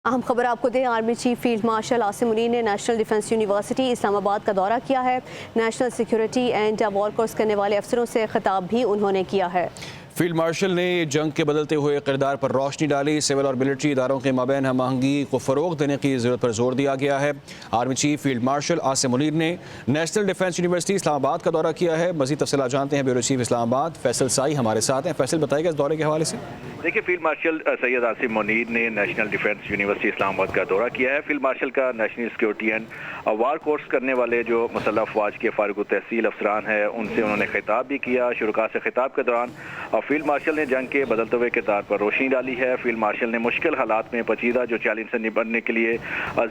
اہم خبر آپ کو دیں، army chief field marshal Asim Munir نے نیشنل ڈیفنس یونیورسٹی اسلام آباد کا دورہ کیا ہے۔ National security and war course کرنے والے افسروں سے خطاب بھی انہوں نے کیا ہے۔ فیلڈ مارشل نے جنگ کے بدلتے ہوئے کردار پر روشنی ڈالی۔ سول اور ملٹری اداروں کے مابین ہم آہنگی کو فروغ دینے کی ضرورت پر زور دیا گیا ہے۔ Army chief field marshal Asim Munir نے نیشنل ڈیفنس یونیورسٹی اسلام آباد کا دورہ کیا ہے۔ مزید تفصیلات جانتے ہیں بیورو چیف اسلام آباد فیصل سائی ہمارے ساتھ ہیں۔ فیصل، بتائیے گا اس دورے کے حوالے سے۔ دیکھیے، فیلڈ مارشل سید عاصم منیر نے نیشنل ڈیفنس یونیورسٹی اسلام آباد کا دورہ کیا ہے۔ فیلڈ مارشل کا national security and war course کرنے والے جو مسلح افواج کے فارغ التحصیل افسران ہیں ان سے انہوں نے خطاب بھی کیا۔ شرکاء سے خطاب کے دوران فیلڈ مارشل نے جنگ کے بدلتے ہوئے کردار پر روشنی ڈالی ہے۔ فیلڈ مارشل نے مشکل حالات میں پیچیدہ جو چیلنج سے نمٹنے کے لیے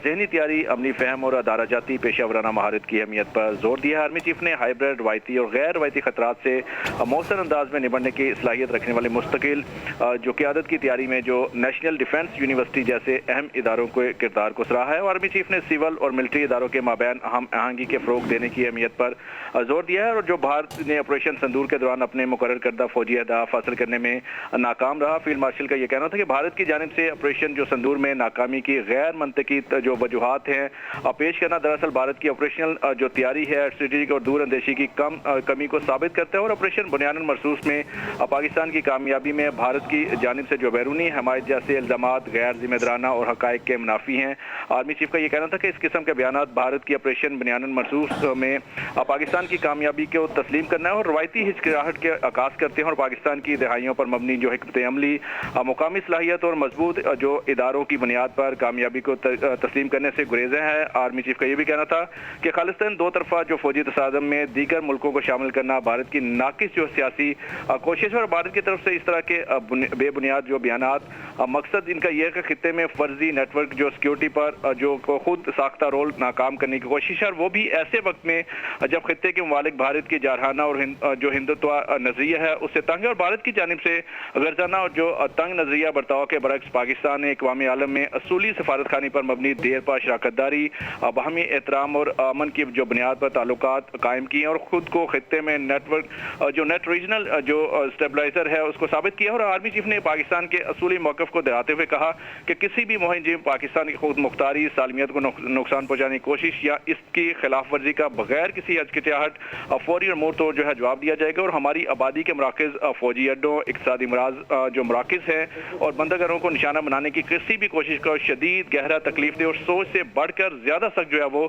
ذہنی تیاری، عملی فہم اور ادارہ جاتی پیشہ ورانہ مہارت کی اہمیت پر زور دیا ہے۔ آرمی چیف نے ہائبرڈ، روایتی اور غیر روایتی خطرات سے مؤثر انداز میں نمٹنے کی صلاحیت رکھنے والے مستقل جو قیادت کی تیاری میں جو نیشنل ڈیفنس یونیورسٹی جیسے اہم اداروں کے کردار کو سراہا ہے۔ اور آرمی چیف نے سول اور ملٹری اداروں کے مابین ہم آہنگی کے فروغ دینے کی اہمیت پر زور دیا ہے، اور جو بھارت نے آپریشن سندور کے دوران اپنے مقرر کردہ فوجی اہداف حاصل کرنے میں ناکام رہا۔ فیلڈ مارشل کا یہ کہنا تھا کہ بھارت کی جانب سے آپریشن جو سندور میں ناکامی کی غیر منطقی جو وجوہات ہیں پیش کرنا دراصل بھارت کی آپریشنل جو تیاری ہے، اسٹریٹجک اور دور اندیشی کی کمی کو ثابت کرتا ہے، اور آپریشن بنیاداً مرصوص میں پاکستان کی کامیابی میں بھارت کی جانب سے جو بیرونی حمایت جیسے الزامات غیر ذمہ دارانہ اور حقائق کے منافی ہیں۔ آرمی چیف کا یہ کہنا تھا کہ اس قسم کے بیانات بھارت کی آپریشن بنیاداً مرصوص میں پاکستان کی کامیابی کو تسلیم کرنا ہے اور روایتی ہچکچاہٹ کے عکاس کرتے ہیں، اور پاکستان کی دہائیوں پر مبنی جو حکمت عملی، مقامی صلاحیت اور مضبوط جو اداروں کی بنیاد پر کامیابی کو تسلیم کرنے سے گریزیں ہیں۔ آرمی چیف کا یہ بھی کہنا تھا کہ خالصتاً دو طرفہ جو فوجی تصادم میں دیگر ملکوں کو شامل کرنا بھارت کی ناقص جو سیاسی کوشش ہے، اور بھارت کی طرف سے اس طرح کے بے بنیاد جو بیانات مقصد ان کا یہ ہے کہ خطے میں فرضی نیٹ ورک جو سیکیورٹی پر جو خود ساختہ رول ناکام کرنے کی کوشش ہے، اور وہ بھی ایسے وقت میں جب خطے کے ممالک بھارت کی جارحانہ اور جو ہندوتوا نظریہ ہے اس سے تنگ ہے، اور بھارت کی جانب سے غرضانہ اور جو تنگ نظریہ برتاؤ کے برعکس پاکستان نے اقوام عالم میں اصولی سفارت خانی پر مبنی دیرپا شراکت داری، باہمی احترام اور امن کی جو بنیاد پر تعلقات قائم کیے ہیں، اور خود کو خطے میں نیٹ ورک جو نیٹ ریجنل جو اسٹیبلائزر ہے اس کو ثابت کیا۔ اور آرمی چیف نے پاکستان کے اصولی موقف کو دہراتے ہوئے کہا کہ کسی بھی مہم پاکستان کی خود مختاری، سالمیت کو نقصان پہنچانے کی کوشش یا اس کی خلاف ورزی کا بغیر کسی ہچکچاہٹ فوری اور منہ توڑ جو ہے جواب دیا جائے گا، اور ہماری آبادی کے مراکز، فوجی اڈوں، اقتصادی مراز جو مراکز ہیں اور بندرگاہوں کو نشانہ بنانے کی کسی بھی کوشش کو شدید، گہرا، تکلیف دہ اور سوچ سے بڑھ کر زیادہ سخت جو ہے وہ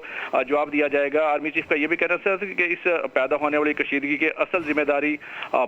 جواب دیا جائے گا۔ آرمی چیف کا یہ بھی کہنا تھا کہ اس پیدا ہونے والی کشیدگی کے اصل ذمہ داری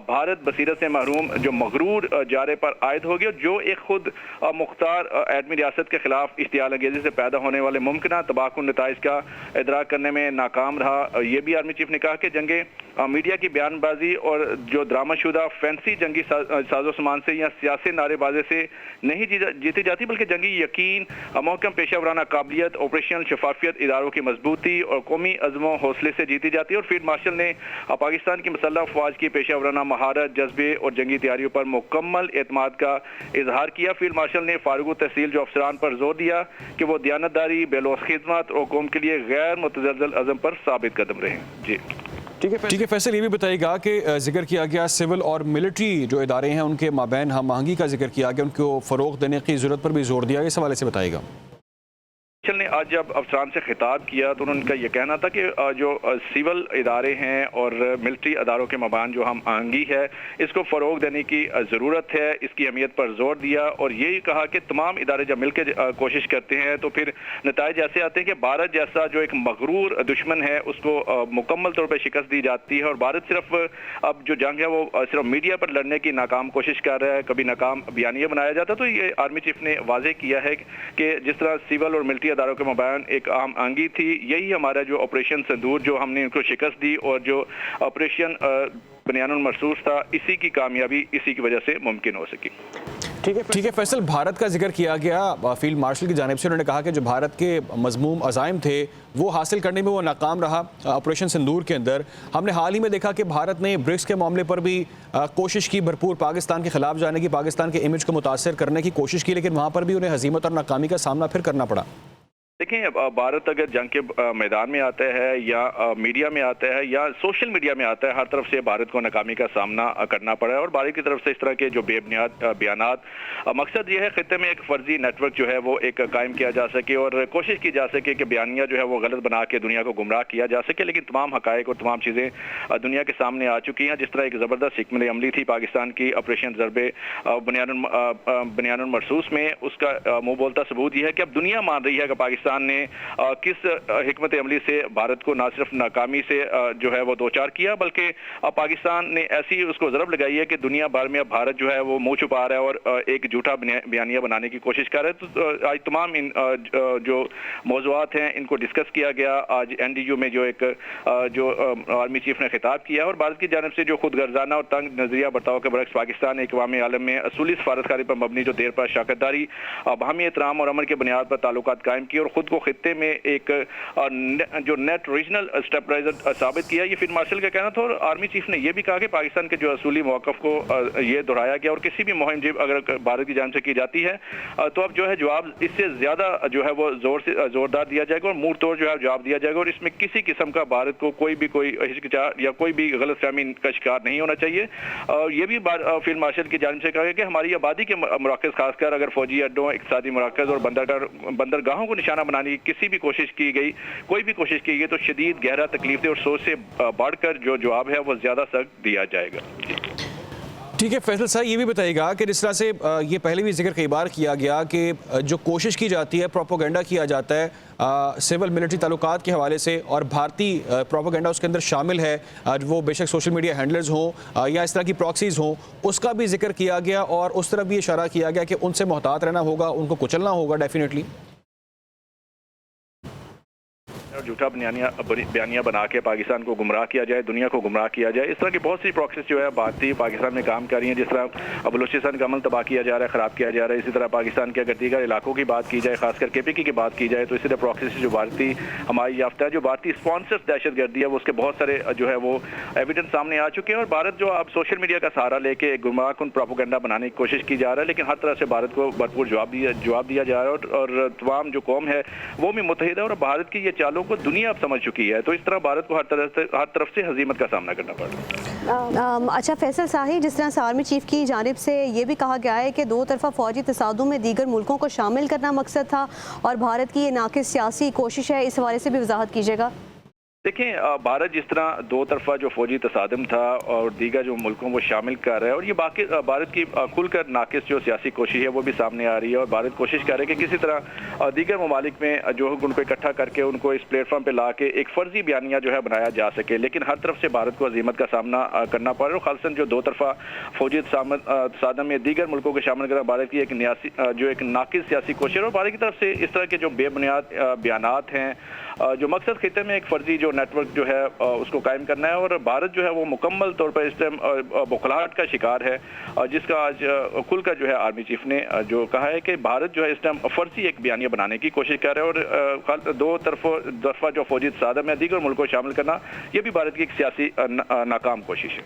بھارت بصیرت سے محروم جو مغرور جارے پر عائد ہوگی، اور جو ایک خود مختار ایٹمی ریاست کے خلاف اشتعال انگیزی سے پیدا ہونے والے ممکنہ تباہ کن نتائج کا ادراک کرنے میں ناکام رہا۔ یہ بھی آرمی چیف نے کہا کہ جنگیں میڈیا کی بیان بازی اور جو ڈرامہ شدہ فینسی جنگی ساز و سامان سے یا سیاسی نعرے بازی سے نہیں جیتی جاتی، بلکہ جنگی یقین، محکم پیشہ ورانہ قابلیت، آپریشنل شفافیت، اداروں کی مضبوطی اور قومی عزم و حوصلے سے جیتی جاتی ہے۔ اور فیلڈ مارشل نے پاکستان کی مسلح افواج کی پیشہ ورانہ مہارت، جذبے اور جنگی تیاریوں پر مکمل اعتماد کا اظہار کیا۔ فیلڈ مارشل نے فارغ التحصیل جو افسران پر زور دیا کہ وہ دیانتداری، بے لوث خدمت اور قوم کے لیے غیر متزلزل عزم پر ثابت قدم رہیں۔ جی ٹھیک ہے فیصل، یہ بھی بتائیے گا کہ ذکر کیا گیا سول اور ملٹری جو ادارے ہیں ان کے مابین ہم آہنگی کا ذکر کیا گیا، ان کو فروغ دینے کی ضرورت پر بھی زور دیا، اس حوالے سے بتائیے گا۔ نے آج جب افسران سے خطاب کیا تو انہوں کا یہ کہنا تھا کہ جو سول ادارے ہیں اور ملٹری اداروں کے مابین جو ہم آہنگی ہے اس کو فروغ دینے کی ضرورت ہے، اس کی اہمیت پر زور دیا، اور یہی کہا کہ تمام ادارے جب مل کے کوشش کرتے ہیں تو پھر نتائج ایسے آتے ہیں کہ بھارت جیسا جو ایک مغرور دشمن ہے اس کو مکمل طور پہ شکست دی جاتی ہے، اور بھارت صرف اب جو جنگ ہے وہ صرف میڈیا پر لڑنے کی ناکام کوشش کر رہا ہے، کبھی ناکام بیانیہ بنایا جاتا۔ تو یہ آرمی چیف نے واضح کیا ہے کہ جس طرح سول اور ملٹری اداروں کے مابین ایک اہم آہنگی تھی، یہی ہمارا جو آپریشن سندور جو ہم نے ان کو شکست دی، اور جو آپریشن بنیاداً مرصوص تھا، اسی کی کامیابی اسی کی وجہ سے ممکن ہو سکی۔ ٹھیک ہے فیصل، بھارت کا ذکر کیا گیا فیلڈ مارشل کی جانب سے، انہوں نے کہا کہ جو بھارت کے مذموم عزائم تھے وہ حاصل کرنے میں وہ ناکام رہا آپریشن سندور کے اندر۔ ہم نے حال ہی میں دیکھا کہ بھارت نے برکس کے معاملے پر بھی کوشش کی، بھرپور پاکستان کے خلاف جانے کی، پاکستان کے امیج کو متاثر کرنے کی کوشش کی، لیکن وہاں پر بھی انہیں ہزیمت اور ناکامی کا سامنا پھر کرنا پڑا۔ دیکھیں بھارت اگر جنگ کے میدان میں آتا ہے یا میڈیا میں آتا ہے یا سوشل میڈیا میں آتا ہے، ہر طرف سے بھارت کو ناکامی کا سامنا کرنا پڑا ہے اور بھارت کی طرف سے اس طرح کے جو بے بنیاد بیانات، مقصد یہ ہے خطے میں ایک فرضی نیٹ ورک جو ہے وہ ایک قائم کیا جا سکے اور کوشش کی جا سکے کہ بیانیہ جو ہے وہ غلط بنا کے دنیا کو گمراہ کیا جا سکے، لیکن تمام حقائق اور تمام چیزیں دنیا کے سامنے آ چکی ہیں۔ جس طرح ایک زبردست حکمت عملی تھی پاکستان کی آپریشن ضرب بنیان المرصوص میں، اس کا منہ بولتا ثبوت یہ ہے کہ اب دنیا مان رہی ہے کہ پاکستان نے کس حکمت عملی سے بھارت کو نہ صرف ناکامی سے جو ہے وہ دوچار کیا، بلکہ پاکستان نے ایسی اس کو ضرب لگائی ہے کہ دنیا بھر میں اب بھارت جو ہے وہ منہ چھپا رہا ہے اور ایک جھوٹا بیانیہ بنانے کی کوشش کر رہا ہے۔ تو آج تمام جو موضوعات ہیں ان کو ڈسکس کیا گیا۔ آج NDU میں جو ایک جو آرمی چیف نے خطاب کیا اور بھارت کی جانب سے جو خود غرضانہ اور تنگ نظریہ برتاؤ کے برعکس پاکستان نے اقوام عالم میں اصولی سفارتکاری پر مبنی جو دیر پر شراکت داری، باہمی احترام اور امن کے بنیاد پر تعلقات قائم کیے اور خود کو خطے میں ایک جو نیٹ ریجنل اسٹیبلائزر ثابت کیا، یہ فیلڈ مارشل کا کہنا تھا۔ اور آرمی چیف نے یہ بھی کہا کہ پاکستان کے جو اصولی موقف کو یہ دہرایا گیا اور کسی بھی مہم جب اگر بھارت کی جانب سے کی جاتی ہے تو اب جو ہے جواب اس سے زیادہ جو ہے وہ زوردار دیا جائے گا اور منہ توڑ جو ہے جواب دیا جائے گا، اور اس میں کسی قسم کا بھارت کو کوئی ہچکچاہٹ یا کوئی بھی غلط فہمی کا شکار نہیں ہونا چاہیے۔ اور یہ بھی فیلڈ مارشل کی جانب سے کہا گیا کہ ہماری آبادی کے مراکز، خاص کر اگر فوجی اڈوں، اقتصادی مراکز اور بندرگاہوں کو نشانہ بنانے کی کسی بھی کوشش کی گئی، کوئی بھی کوشش کی گئی تو شدید گہرا تکلیف دہ اور سوچ سے بڑھ کر جو جواب ہے وہ زیادہ سخت دیا جائے گا۔ ٹھیک ہے فیصل صاحب، یہ بھی بتائیے گا کہ جس طرح سے یہ پہلے بھی ذکر کئی بار کیا گیا کہ جو کوشش کی جاتی ہے، پروپیگنڈا کیا جاتا ہے سول ملٹری تعلقات کے حوالے سے، اور بھارتی پروپیگنڈا اس کے اندر شامل ہے، وہ بے شک سوشل میڈیا ہینڈلرز ہوں یا اس طرح کی پراکسیز ہوں، اس کا بھی ذکر کیا گیا اور اس طرح بھی اشارہ کیا گیا کہ ان سے محتاط رہنا ہوگا، ان کو کچلنا ہوگا ڈیفینیٹلی۔ جھوٹا بیانیہ بنا کے پاکستان کو گمراہ کیا جائے، دنیا کو گمراہ کیا جائے، اس طرح کی بہت سی پراکسیز جو ہے بھارتی پاکستان میں کام کر رہی ہیں۔ جس طرح بلوچستان کا امن تباہ کیا جا رہا ہے، خراب کیا جا رہا ہے، اسی طرح پاکستان کے اگر دیگر علاقوں کی بات کی جائے، خاص کر KPK کی بات کی جائے، تو اسی طرح پراکسیز جو بھارتی ہماری یافتہ ہے، جو بھارتی اسپانسرز دہشت گردی ہے، وہ اس کے بہت سارے جو ہے وہ ایویڈنس سامنے آ چکے ہیں۔ اور بھارت جو اب سوشل میڈیا کا سہارا لے کے گمراہ کن پروپیگنڈا بنانے کی کوشش کی جا رہا ہے، لیکن ہر طرح سے بھارت کو بھرپور جواب دیا جا رہا ہے اور تمام جو قوم ہے وہ بھی متحد ہے اور بھارت کی یہ چالوں کو دنیا اب سمجھ چکی ہے، تو اس طرح بھارت کو ہر طرف سے ہزیمت کا سامنا کرنا پڑ رہا ہے۔ اچھا فیصل صاحب، جس طرح سے آرمی چیف کی جانب سے یہ بھی کہا گیا ہے کہ دو طرفہ فوجی تصادم میں دیگر ملکوں کو شامل کرنا مقصد تھا اور بھارت کی یہ ناقص سیاسی کوشش ہے، اس حوالے سے بھی وضاحت کیجیے گا۔ دیکھیں بھارت جس طرح دو طرفہ جو فوجی تصادم تھا اور دیگر جو ملکوں کو شامل کر رہا ہے، اور یہ باقی بھارت کی کھل کر ناقص جو سیاسی کوشش ہے وہ بھی سامنے آ رہی ہے، اور بھارت کوشش کر رہا ہے کہ کسی طرح دیگر ممالک میں جو ان کو اکٹھا کر کے ان کو اس پلیٹ فارم پہ لا کے ایک فرضی بیانیہ جو ہے بنایا جا سکے، لیکن ہر طرف سے بھارت کو ہزیمت کا سامنا کرنا پڑ رہا ہے۔ خالصاً جو دو طرفہ فوجی تصادم میں دیگر ملکوں کو شامل کرنا بھارت کی ایک ناقص سیاسی کوشش ہے، اور بھارت کی طرف سے اس طرح کے جو بے بنیاد بیانات ہیں، جو مقصد خطے میں ایک فرضی جو نیٹ ورک جو ہے اس کو قائم کرنا ہے، اور بھارت جو ہے وہ مکمل طور پر اس ٹائم بوکھلاہٹ کا شکار ہے، جس کا آج کھل کر جو ہے آرمی چیف نے جو کہا ہے کہ بھارت جو ہے اس ٹائم فرضی ایک بیانیہ بنانے کی کوشش کر رہا ہے، اور دو طرفہ جو فوجی تصادم ہے دیگر ملکوں کو شامل کرنا، یہ بھی بھارت کی ایک سیاسی ناکام کوشش ہے۔